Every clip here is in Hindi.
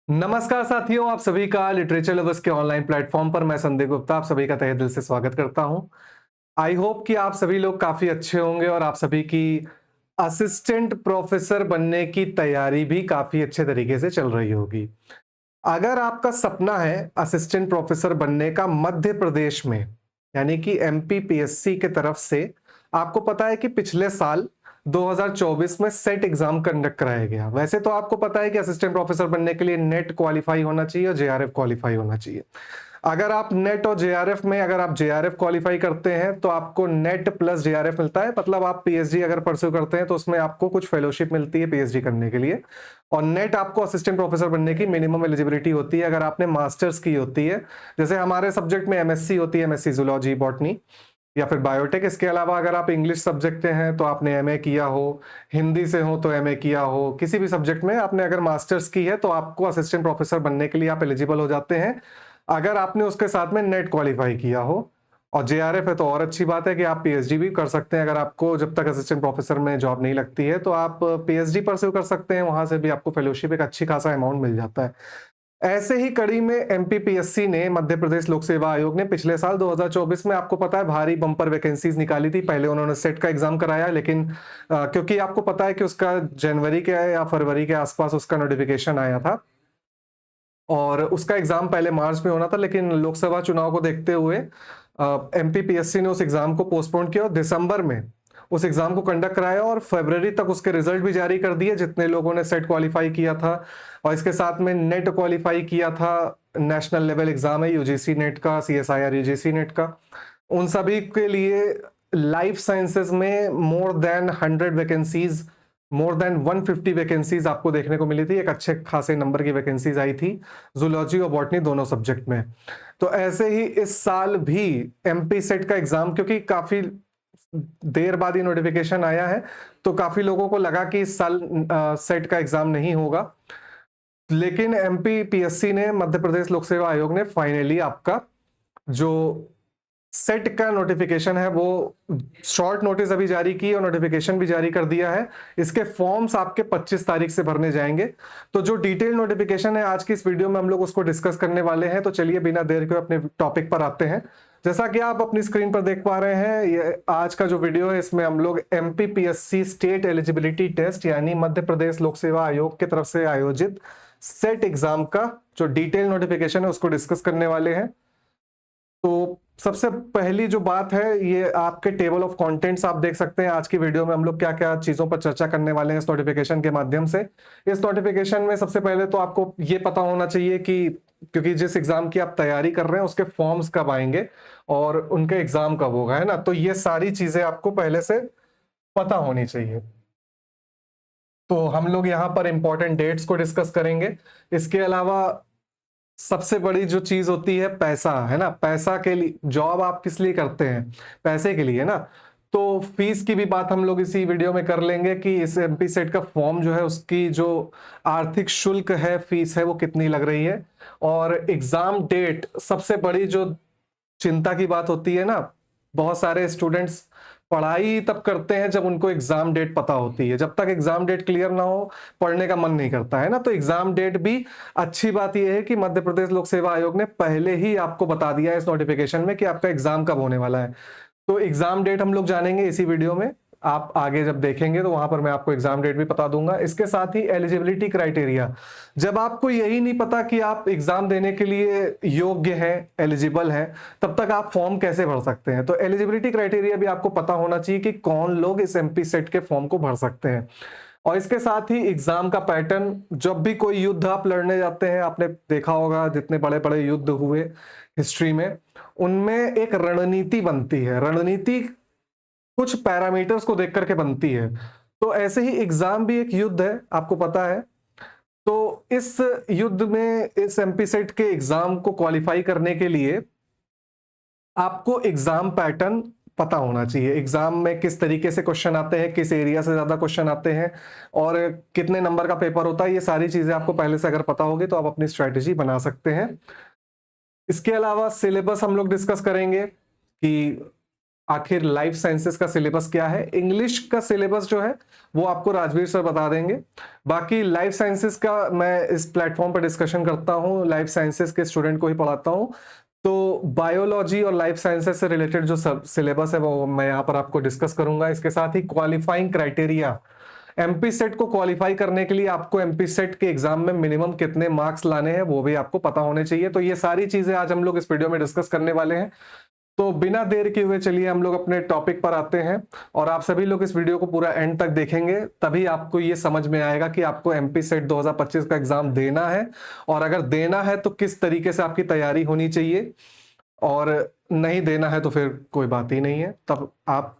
नमस्कार साथियों, आप सभी का लिटरेचर लवर्स के ऑनलाइन प्लेटफॉर्म पर मैं संदीप गुप्ता आप सभी का तहे दिल से स्वागत करता हूं। आई होप कि आप सभी लोग काफी अच्छे होंगे और आप सभी की असिस्टेंट प्रोफेसर बनने की तैयारी भी काफी अच्छे तरीके से चल रही होगी। अगर आपका सपना है असिस्टेंट प्रोफेसर बनने का मध्य प्रदेश में, यानी कि एमपीपीएससी के तरफ से, आपको पता है कि पिछले साल 2024 में सेट एग्जाम कंडक्ट कराया गया। वैसे तो आपको पता है कि असिस्टेंट प्रोफेसर बनने के लिए नेट क्वालिफाई होना चाहिए और जेआरएफ क्वालिफाई होना चाहिए। अगर आप नेट और जेआरएफ में अगर आप जेआरएफ क्वालिफाई करते हैं तो आपको नेट प्लस जेआरएफ मिलता है, मतलब आप पीएचडी अगर परस्यू करते हैं तो उसमें आपको कुछ फेलोशिप मिलती है पीएचडी करने के लिए। और नेट आपको असिस्टेंट प्रोफेसर बनने की मिनिमम एलिजिबिलिटी होती है अगर आपने मास्टर्स की होती है। जैसे हमारे सब्जेक्ट में एमएससी होती है, एमएससी जूलॉजी बॉटनी या फिर बायोटेक। इसके अलावा अगर आप इंग्लिश सब्जेक्ट के हैं तो आपने एमए किया हो, हिंदी से हो तो एमए किया हो, किसी भी सब्जेक्ट में आपने अगर मास्टर्स की है तो आपको असिस्टेंट प्रोफेसर बनने के लिए आप एलिजिबल हो जाते हैं अगर आपने उसके साथ में नेट क्वालिफाई किया हो। और जेआरएफ है तो और अच्छी बात है कि आप पीएचडी भी कर सकते हैं। अगर आपको जब तक असिस्टेंट प्रोफेसर में जॉब नहीं लगती है तो आप पीएचडी परस्यू कर सकते हैं, वहां से भी आपको फेलोशिप एक अच्छी खासा अमाउंट मिल जाता है। ऐसे ही कड़ी में एमपीपीएससी ने, मध्य प्रदेश लोक सेवा आयोग ने, पिछले साल 2024 में आपको पता है भारी बम्पर वैकेंसीज निकाली थी। पहले उन्होंने सेट का एग्जाम कराया, लेकिन क्योंकि आपको पता है कि उसका जनवरी के या फरवरी के आसपास उसका नोटिफिकेशन आया था और उसका एग्जाम पहले मार्च में होना था, लेकिन लोकसभा चुनाव को देखते हुए एमपीपीएससी ने उस एग्जाम को पोस्टपोन किया और दिसंबर में उस एग्जाम को कंडक्ट कराया और फरवरी तक उसके रिजल्ट भी जारी कर दिए जितने लोगों ने सेट क्वालिफाई किया था। और इसके साथ में नेट क्वालिफाई किया था, नेशनल लेवल एग्जाम है यूजीसी नेट का, सीएसआईआर यूजीसी नेट का, उन सभी के लिए लाइफ साइंसेज में मोर देन 150 वैकेंसीज आपको देखने को मिली थी। एक अच्छे खासे नंबर की वैकेंसीज आई थी जूलॉजी और बॉटनी दोनों सब्जेक्ट में। तो ऐसे ही इस साल भी एमपी सेट का एग्जाम, क्योंकि काफी देर बाद ही नोटिफिकेशन आया है तो काफी लोगों को लगा कि इस साल सेट का एग्जाम नहीं होगा, लेकिन एमपीपीएससी ने, मध्य प्रदेश लोक सेवा आयोग ने, फाइनली आपका जो सेट का नोटिफिकेशन है वो शॉर्ट नोटिस अभी जारी की और नोटिफिकेशन भी जारी कर दिया है। इसके फॉर्म्स आपके 25 तारीख से भरने जाएंगे। तो जो डिटेल नोटिफिकेशन है आज की इस वीडियो में हम लोग उसको डिस्कस करने वाले हैं। तो चलिए बिना देर के अपने टॉपिक पर आते हैं। जैसा कि आप अपनी स्क्रीन पर देख पा रहे हैं, ये आज का जो वीडियो है इसमें हम लोग एमपीपीएससी स्टेट एलिजिबिलिटी टेस्ट यानी मध्य प्रदेश लोक सेवा आयोग की तरफ से आयोजित सेट एग्जाम का जो डिटेल नोटिफिकेशन है उसको डिस्कस करने वाले हैं। तो सबसे पहली जो बात है, ये आपके टेबल ऑफ कंटेंट्स आप देख सकते हैं। आज की वीडियो में हम लोग क्या क्या चीजों पर चर्चा करने वाले हैं इस नोटिफिकेशन के माध्यम से। इस नोटिफिकेशन में सबसे पहले तो आपको ये पता होना चाहिए कि क्योंकि जिस एग्जाम की आप तैयारी कर रहे हैं उसके फॉर्म्स कब आएंगे और उनके एग्जाम कब होगा, है ना। तो ये सारी चीजें आपको पहले से पता होनी चाहिए। तो हम लोग यहाँ पर इंपॉर्टेंट डेट्स को डिस्कस करेंगे। इसके अलावा सबसे बड़ी जो चीज होती है पैसा, है ना। पैसा के लिए जॉब आप किस लिए करते हैं? पैसे के लिए, है ना। तो फीस की भी बात हम लोग इसी वीडियो में कर लेंगे कि इस एमपी सेट का फॉर्म जो है उसकी जो आर्थिक शुल्क है, फीस है, वो कितनी लग रही है। और एग्जाम डेट सबसे बड़ी जो चिंता की बात होती है ना। बहुत सारे स्टूडेंट्स पढ़ाई तब करते हैं जब उनको एग्जाम डेट पता होती है। जब तक एग्जाम डेट क्लियर ना हो पढ़ने का मन नहीं करता है ना। तो एग्जाम डेट भी, अच्छी बात यह है कि मध्य प्रदेश लोक सेवा आयोग ने पहले ही आपको बता दिया है इस नोटिफिकेशन में कि आपका एग्जाम कब होने वाला है। तो एग्जाम डेट हम लोग जानेंगे इसी वीडियो में। आप आगे जब देखेंगे तो वहां पर मैं आपको एग्जाम डेट भी बता दूंगा। इसके साथ ही एलिजिबिलिटी क्राइटेरिया, जब आपको यही नहीं पता कि आप एग्जाम देने के लिए योग्य हैं, एलिजिबल हैं, तब तक आप फॉर्म कैसे भर सकते हैं। तो एलिजिबिलिटी क्राइटेरिया भी आपको पता होना चाहिए कि कौन लोग इस एमपी सेट के फॉर्म को भर सकते हैं। और इसके साथ ही एग्जाम का पैटर्न, जब भी कोई युद्ध आप लड़ने जाते हैं, आपने देखा होगा जितने बड़े बड़े युद्ध हुए हिस्ट्री में, उनमें एक रणनीति बनती है। रणनीति कुछ पैरामीटर्स को देख करके बनती है। तो ऐसे ही एग्जाम भी एक युद्ध है, आपको पता है। तो इस युद्ध में, इस एमपी सेट के एग्जाम को क्वालिफाई करने के लिए आपको एग्जाम पैटर्न पता होना चाहिए। एग्जाम में किस तरीके से क्वेश्चन आते हैं, किस एरिया से ज्यादा क्वेश्चन आते हैं और कितने नंबर का पेपर होता है, ये सारी चीजें आपको पहले से अगर पता होगी तो आप अपनी स्ट्रेटेजी बना सकते हैं। इसके अलावा सिलेबस हम लोग डिस्कस करेंगे कि आखिर लाइफ साइंसेस का सिलेबस क्या है। इंग्लिश का सिलेबस जो है वो आपको राजवीर सर बता देंगे। बाकी लाइफ साइंसेस का मैं इस प्लेटफॉर्म पर डिस्कशन करता हूँ, लाइफ साइंसेस के स्टूडेंट को ही पढ़ाता हूँ। तो बायोलॉजी और लाइफ साइंसेस से रिलेटेड जो सब सिलेबस है वो मैं यहाँ पर आपको डिस्कस करूंगा। इसके साथ ही क्वालिफाइंग क्राइटेरिया, एमपी सेट को क्वालिफाई करने के लिए आपको एमपी सेट के एग्जाम में मिनिमम कितने मार्क्स लाने हैं वो भी आपको पता होने चाहिए। तो ये सारी चीजें आज हम लोग इस वीडियो में डिस्कस करने वाले हैं। तो बिना देर किए हुए चलिए हम लोग अपने टॉपिक पर आते हैं, और आप सभी लोग इस वीडियो को पूरा एंड तक देखेंगे, तभी आपको ये समझ में आएगा कि आपको एमपी सेट 2025 का एग्जाम देना है, और अगर देना है तो किस तरीके से आपकी तैयारी होनी चाहिए, और नहीं देना है तो फिर कोई बात ही नहीं है, तब आप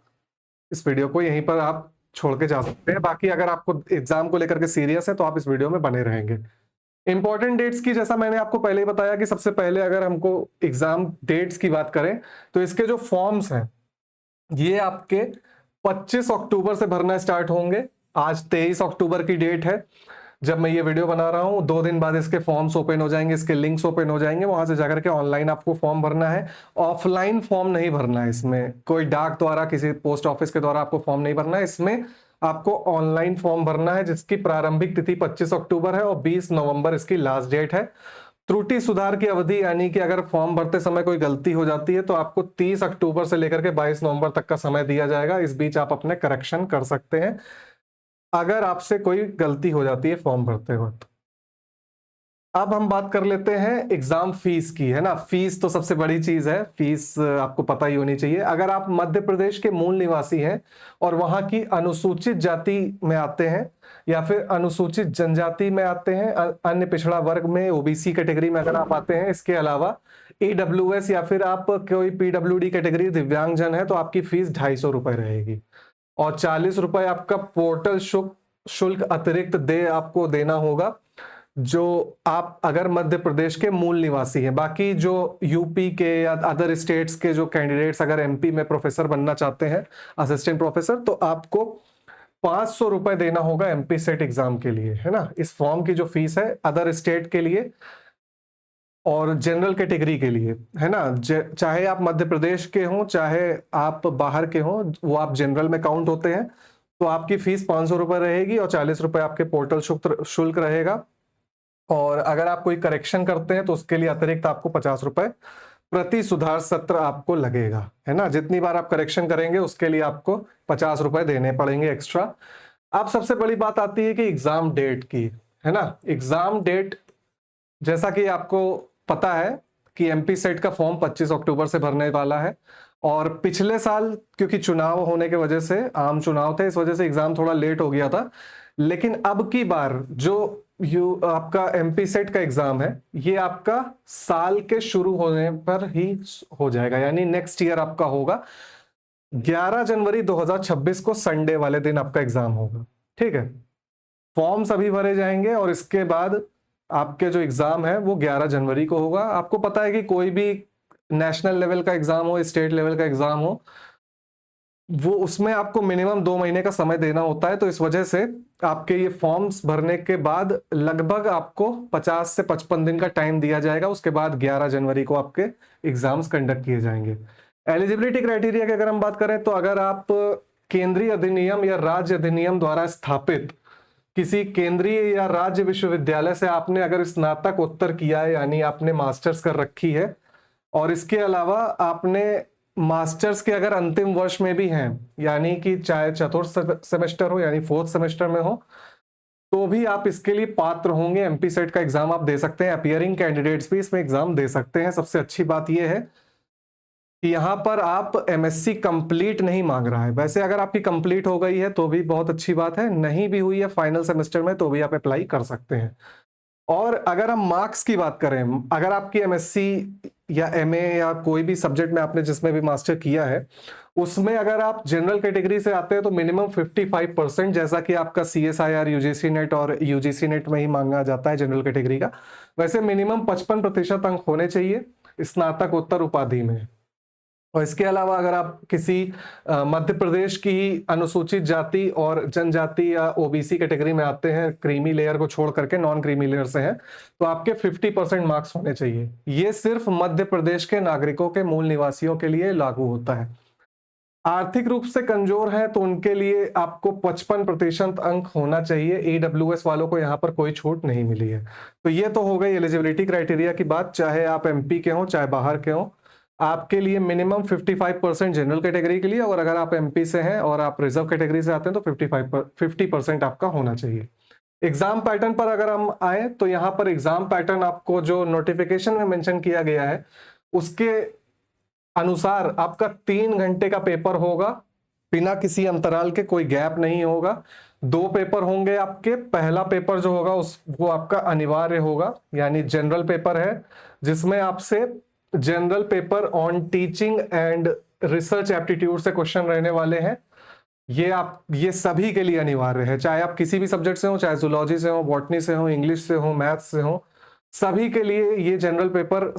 इस वीडियो को यहीं पर आप छोड़ के जा सकते हैं। बाकी अगर आपको एग्जाम को लेकर के सीरियस है तो आप इस वीडियो में बने रहेंगे। इंपॉर्टेंट डेट्स की, जैसा मैंने आपको पहले ही बताया कि सबसे पहले अगर हमको एग्जाम डेट्स की बात करें तो इसके जो फॉर्म्स हैं ये आपके 25 अक्टूबर से भरना स्टार्ट होंगे। आज 23 अक्टूबर की डेट है जब मैं ये वीडियो बना रहा हूं। 2 दिन बाद इसके फॉर्म्स ओपन हो जाएंगे, इसके लिंक्स ओपन हो जाएंगे, वहां से जाकर के ऑनलाइन आपको फॉर्म भरना है। ऑफलाइन फॉर्म नहीं भरना है, इसमें कोई डाक द्वारा किसी पोस्ट ऑफिस के द्वारा आपको फॉर्म नहीं भरना है। इसमें आपको ऑनलाइन फॉर्म भरना है जिसकी प्रारंभिक तिथि 25 अक्टूबर है और 20 नवंबर इसकी लास्ट डेट है। त्रुटि सुधार की अवधि, यानी कि अगर फॉर्म भरते समय कोई गलती हो जाती है तो आपको 30 अक्टूबर से लेकर के 22 नवंबर तक का समय दिया जाएगा। इस बीच आप अपने करेक्शन कर सकते हैं अगर आपसे कोई गलती हो जाती है फॉर्म भरते वक्त। अब हम बात कर लेते हैं एग्जाम फीस की, है ना। फीस तो सबसे बड़ी चीज है, फीस आपको पता ही होनी चाहिए। अगर आप मध्य प्रदेश के मूल निवासी हैं और वहां की अनुसूचित जाति में आते हैं या फिर अनुसूचित जनजाति में आते हैं, अन्य पिछड़ा वर्ग में ओबीसी कैटेगरी में अगर आप आते हैं, इसके अलावा ईडब्ल्यूएस या फिर आप कोई पीडब्ल्यूडी कैटेगरी दिव्यांगजन है, तो आपकी फीस 250 रुपए रहेगी, और 40 रुपए आपका पोर्टल शुल्क अतिरिक्त आपको देना होगा, जो आप अगर मध्य प्रदेश के मूल निवासी हैं। बाकी जो यूपी के या अदर स्टेट्स के जो कैंडिडेट्स अगर एमपी में प्रोफेसर बनना चाहते हैं, असिस्टेंट प्रोफेसर, तो आपको 500 रुपए देना होगा एमपी सेट एग्जाम के लिए, है ना। इस फॉर्म की जो फीस है अदर स्टेट के लिए और जनरल कैटेगरी के लिए, है ना, चाहे आप मध्य प्रदेश के हों चाहे आप बाहर के हों, वो आप जनरल में काउंट होते हैं, तो आपकी फीस 500 रुपए रहेगी और 40 रुपए आपके पोर्टल शुल्क रहेगा। और अगर आप कोई करेक्शन करते हैं तो उसके लिए अतिरिक्त आपको 50 रुपए प्रति सुधार सत्र आपको लगेगा, है ना। जितनी बार आप करेक्शन करेंगे उसके लिए आपको 50 रुपए देने पड़ेंगे एक्स्ट्रा। अब सबसे बड़ी बात आती है कि एग्जाम डेट की, है ना। एग्जाम डेट, जैसा कि आपको पता है कि एमपी सेट का फॉर्म 25 अक्टूबर से भरने वाला है, और पिछले साल क्योंकि चुनाव होने की वजह से, आम चुनाव थे, इस वजह से एग्जाम थोड़ा लेट हो गया था। लेकिन अब की बार जो आपका एमपी सेट का एग्जाम है ये आपका साल के शुरू होने पर ही हो जाएगा, यानी नेक्स्ट ईयर आपका होगा। 11 जनवरी 2026 को संडे वाले दिन आपका एग्जाम होगा, ठीक है। फॉर्म सभी भरे जाएंगे और इसके बाद आपके जो एग्जाम है वो 11 जनवरी को होगा। आपको पता है कि कोई भी नेशनल लेवल का एग्जाम हो, स्टेट लेवल का एग्जाम हो, वो उसमें आपको मिनिमम 2 महीने का समय देना होता है। तो इस वजह से आपके ये फॉर्म्स भरने के बाद लगभग आपको 50 से 55 दिन का टाइम दिया जाएगा। उसके बाद 11 जनवरी को आपके एग्जाम्स कंडक्ट किए जाएंगे। एलिजिबिलिटी क्राइटेरिया की अगर हम बात करें तो अगर आप केंद्रीय अधिनियम या राज्य अधिनियम द्वारा स्थापित किसी केंद्रीय या राज्य विश्वविद्यालय से आपने अगर स्नातकोत्तर किया है, यानी आपने मास्टर्स कर रखी है, और इसके अलावा आपने मास्टर्स के अगर अंतिम वर्ष में भी हैं, यानी कि चाहे चतुर्थ सेमेस्टर हो यानी 4th सेमेस्टर में हो, तो भी आप इसके लिए पात्र होंगे। एमपी सेट का एग्जाम आप दे सकते हैं। अपियरिंग कैंडिडेट्स भी इसमें एग्जाम दे सकते हैं। सबसे अच्छी बात यह है कि यहां पर आप एमएससी कंप्लीट नहीं मांग रहा है। वैसे अगर आपकी कंप्लीट हो गई है तो भी बहुत अच्छी बात है, नहीं भी हुई है फाइनल सेमेस्टर में तो भी आप अप्लाई कर सकते हैं। और अगर हम मार्क्स की बात करें, अगर आपकी एमएससी या एमए या कोई भी सब्जेक्ट में आपने जिसमें भी मास्टर किया है, उसमें अगर आप जनरल कैटेगरी से आते हैं तो मिनिमम 55%, जैसा कि आपका सीएसआईआर, यूजीसी नेट और यूजीसी नेट में ही मांगा जाता है जनरल कैटेगरी का, वैसे मिनिमम 55% अंक होने चाहिए स्नातकोत्तर उपाधि में। और इसके अलावा अगर आप किसी मध्य प्रदेश की अनुसूचित जाति और जनजाति या ओबीसी कैटेगरी में आते हैं, क्रीमी लेयर को छोड़ करके नॉन क्रीमी लेयर से हैं, तो आपके 50% मार्क्स होने चाहिए। ये सिर्फ मध्य प्रदेश के नागरिकों के मूल निवासियों के लिए लागू होता है। आर्थिक रूप से कमजोर है तो उनके लिए आपको 55% अंक होना चाहिए। ईडब्ल्यूएस वालों को यहाँ पर कोई छूट नहीं मिली है। तो ये तो हो गई एलिजिबिलिटी क्राइटेरिया की बात, चाहे आप एमपी के हो चाहे बाहर के हो, आपके लिए मिनिमम 55% जनरल कैटेगरी के लिए, और अगर आप एमपी से हैं और आप रिजर्व कैटेगरी से आते हैं तो 50% आपका होना चाहिए। एग्जाम पैटर्न पर अगर हम आए तो यहाँ पर एग्जाम पैटर्न आपको जो नोटिफिकेशन में मेंशन किया गया है उसके अनुसार आपका 3 घंटे का पेपर होगा, बिना किसी अंतराल के, कोई गैप नहीं होगा। 2 पेपर होंगे आपके। पहला पेपर जो होगा वो आपका अनिवार्य होगा, यानी जनरल पेपर है, जिसमें आपसे general paper on teaching and research aptitude से क्वेश्चन रहने वाले हैं। ये सभी के लिए अनिवार्य है, चाहे आप किसी भी सब्जेक्ट से हो, चाहे जूलॉजी से हो, बॉटनी से हो, इंग्लिश से हो, मैथ्स से हो, सभी के लिए ये जनरल पेपर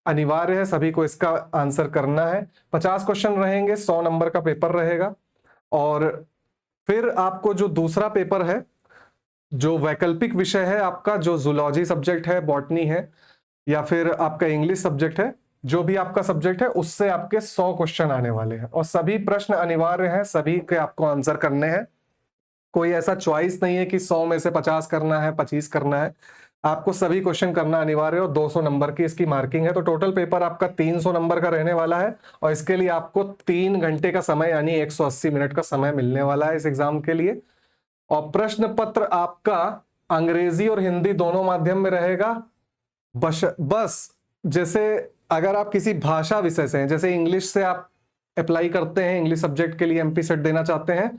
अनिवार्य है। सभी को इसका आंसर करना है। 50 क्वेश्चन रहेंगे, 100 नंबर का पेपर रहेगा। और फिर आपको जो दूसरा पेपर है, जो वैकल्पिक विषय है आपका, जो जूलॉजी सब्जेक्ट है, बॉटनी है, या फिर आपका इंग्लिश सब्जेक्ट है, जो भी आपका सब्जेक्ट है, उससे आपके 100 क्वेश्चन आने वाले हैं और सभी प्रश्न अनिवार्य हैं, सभी के आपको आंसर करने हैं। कोई ऐसा चॉइस नहीं है कि 100 में से 50 करना है, 25 करना है। आपको सभी क्वेश्चन करना अनिवार्य है और 200 नंबर की इसकी मार्किंग है। तो टोटल पेपर आपका 300 नंबर का रहने वाला है और इसके लिए आपको 3 घंटे का समय यानी 180 मिनट का समय मिलने वाला है इस एग्जाम के लिए। और प्रश्न पत्र आपका अंग्रेजी और हिंदी दोनों माध्यम में रहेगा। बस जैसे अगर आप किसी भाषा विषय से हैं, जैसे इंग्लिश से आप अप्लाई करते हैं, इंग्लिश सब्जेक्ट के लिए एमपी सेट देना चाहते हैं,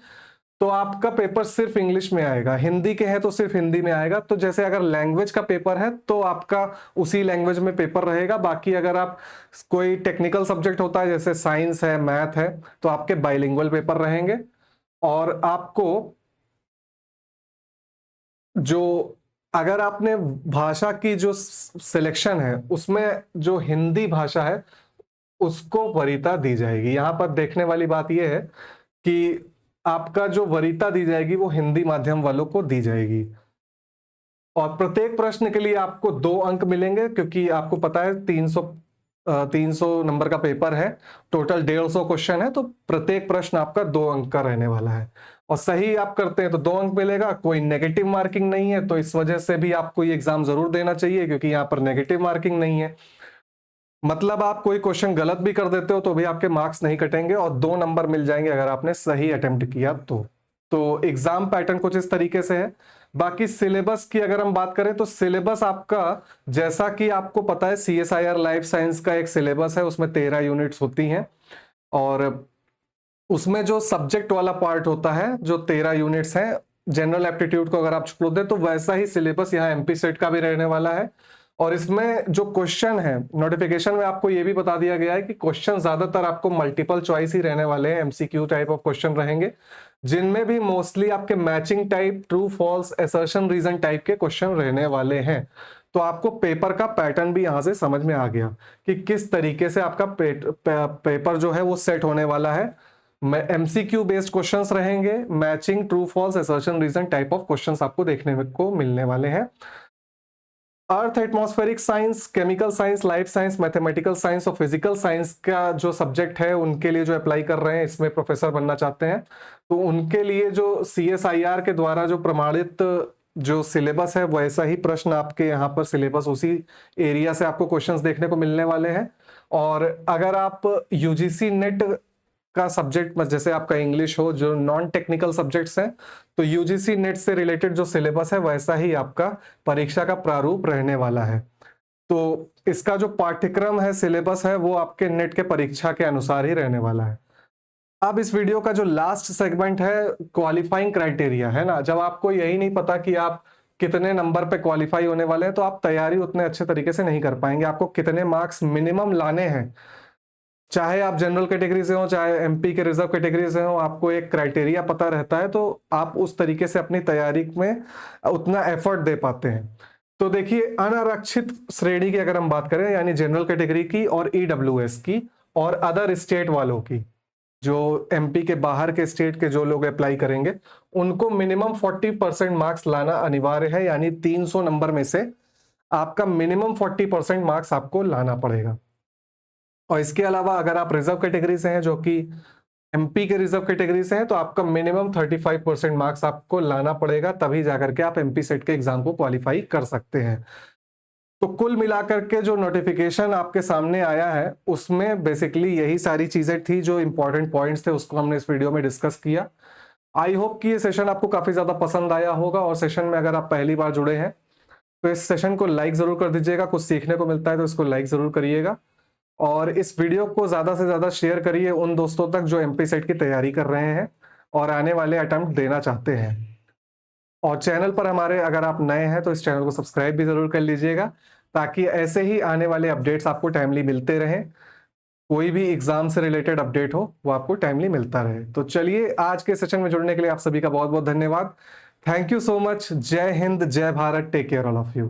तो आपका पेपर सिर्फ इंग्लिश में आएगा। हिंदी के हैं तो सिर्फ हिंदी में आएगा। तो जैसे अगर लैंग्वेज का पेपर है तो आपका उसी लैंग्वेज में पेपर रहेगा। बाकी अगर आप कोई टेक्निकल सब्जेक्ट होता है, जैसे साइंस है, मैथ है, तो आपके बाइलिंगुअल पेपर रहेंगे। और आपको जो अगर आपने भाषा की जो सिलेक्शन है उसमें जो हिंदी भाषा है उसको वरीयता दी जाएगी। यहां पर देखने वाली बात यह है कि आपका जो वरीयता दी जाएगी वो हिंदी माध्यम वालों को दी जाएगी। और प्रत्येक प्रश्न के लिए आपको 2 अंक मिलेंगे, क्योंकि आपको पता है 300 नंबर का पेपर है, टोटल 150 क्वेश्चन है, तो प्रत्येक प्रश्न आपका 2 अंक का रहने वाला है। और सही आप करते हैं तो 2 अंक मिलेगा। कोई नेगेटिव मार्किंग नहीं है, तो इस वजह से भी आपको ये एग्जाम जरूर देना चाहिए, क्योंकि यहाँ पर नेगेटिव मार्किंग नहीं है। मतलब आप कोई क्वेश्चन गलत भी कर देते हो तो भी आपके मार्क्स नहीं कटेंगे और 2 नंबर मिल जाएंगे अगर आपने सही अटेम्प्ट किया तो एग्जाम पैटर्न कुछ इस तरीके से है। बाकी सिलेबस की अगर हम बात करें तो सिलेबस आपका, जैसा कि आपको पता है, CSIR लाइफ साइंस का एक सिलेबस है, उसमें 13 यूनिट्स होती हैं और उसमें जो सब्जेक्ट वाला पार्ट होता है, जो 13 यूनिट्स हैं, जनरल एप्टीट्यूड को अगर आप छोड़ दें तो वैसा ही सिलेबस यहाँ एमपी सेट का भी रहने वाला है। और इसमें जो क्वेश्चन है, नोटिफिकेशन में आपको ये भी बता दिया गया है कि क्वेश्चन ज्यादातर आपको मल्टीपल चॉइस ही रहने वाले हैं, एमसीक्यू टाइप ऑफ क्वेश्चन रहेंगे, जिनमें भी मोस्टली आपके matching type, true false, assertion reason type के क्वेश्चन रहने वाले हैं। तो आपको पेपर का पैटर्न भी यहां से समझ में आ गया कि किस तरीके से आपका पेपर जो है वो सेट होने वाला है। एमसीक्यू बेस्ड क्वेश्चंस रहेंगे, matching, true false, assertion reason type of questions आपको देखने को मिलने वाले हैं। Earth, atmospheric science, chemical science, life science, mathematical science और फिजिकल साइंस का जो सब्जेक्ट है उनके लिए जो अप्लाई कर रहे हैं, इसमें प्रोफेसर बनना चाहते हैं, तो उनके लिए जो CSIR के द्वारा जो प्रमाणित जो सिलेबस है वैसा ही प्रश्न आपके यहाँ पर सिलेबस उसी एरिया से आपको क्वेश्चंस देखने को मिलने वाले हैं। और अगर आप UGC नेट का सब्जेक्ट, जैसे आपका इंग्लिश हो, जो नॉन टेक्निकल सब्जेक्ट्स हैं, तो UGC नेट से रिलेटेड जो सिलेबस है वैसा ही आपका परीक्षा का प्रारूप रहने वाला है। तो इसका जो पाठ्यक्रम है, सिलेबस है, वो आपके नेट के परीक्षा के अनुसार ही रहने वाला है। अब इस वीडियो का जो लास्ट सेगमेंट है, क्वालिफाइंग क्राइटेरिया है ना, जब आपको यही नहीं पता कि आप कितने नंबर पे क्वालिफाई होने वाले हैं तो आप तैयारी उतने अच्छे तरीके से नहीं कर पाएंगे। आपको कितने मार्क्स मिनिमम लाने हैं, चाहे आप जनरल कैटेगरी से हो चाहे एमपी के रिजर्व कैटेगरी से हो, आपको एक क्राइटेरिया पता रहता है, तो आप उस तरीके से अपनी तैयारी में उतना एफर्ट दे पाते हैं। तो देखिए, अनारक्षित श्रेणी की अगर हम बात करें, यानी जनरल कैटेगरी की और ईडब्ल्यूएस की और अदर स्टेट वालों की, जो एमपी के बाहर के स्टेट के जो लोग अप्लाई करेंगे, उनको मिनिमम 40% मार्क्स लाना अनिवार्य है, यानी 300 नंबर में से आपका मिनिमम 40% मार्क्स आपको लाना पड़ेगा। और इसके अलावा अगर आप रिजर्व कैटेगरी से हैं, जो कि एमपी के रिजर्व कैटेगरी से हैं तो आपका मिनिमम 35% मार्क्स आपको लाना पड़ेगा, तभी जाकर के आप एमपी सेट के एग्जाम को क्वालिफाई कर सकते हैं। तो कुल मिलाकर के जो नोटिफिकेशन आपके सामने आया है उसमें बेसिकली यही सारी चीजें थी, जो इंपॉर्टेंट पॉइंट्स थे उसको हमने इस वीडियो में डिस्कस किया। आई होप कि ये सेशन आपको काफी ज्यादा पसंद आया होगा, और सेशन में अगर आप पहली बार जुड़े हैं तो इस सेशन को लाइक जरूर कर दीजिएगा, कुछ सीखने को मिलता है तो इसको लाइक जरूर करिएगा, और इस वीडियो को ज्यादा से ज्यादा शेयर करिए उन दोस्तों तक जो एमपी सेट की तैयारी कर रहे हैं और आने वाले अटेम्प्ट देना चाहते हैं। और चैनल पर हमारे अगर आप नए हैं तो इस चैनल को सब्सक्राइब भी जरूर कर लीजिएगा, ताकि ऐसे ही आने वाले अपडेट्स आपको टाइमली मिलते रहें। कोई भी एग्जाम से रिलेटेड अपडेट हो वो आपको टाइमली मिलता रहे। तो चलिए, आज के सेशन में जुड़ने के लिए आप सभी का बहुत बहुत धन्यवाद। Thank you so much. जय हिंद, जय Bharat, take care all of you.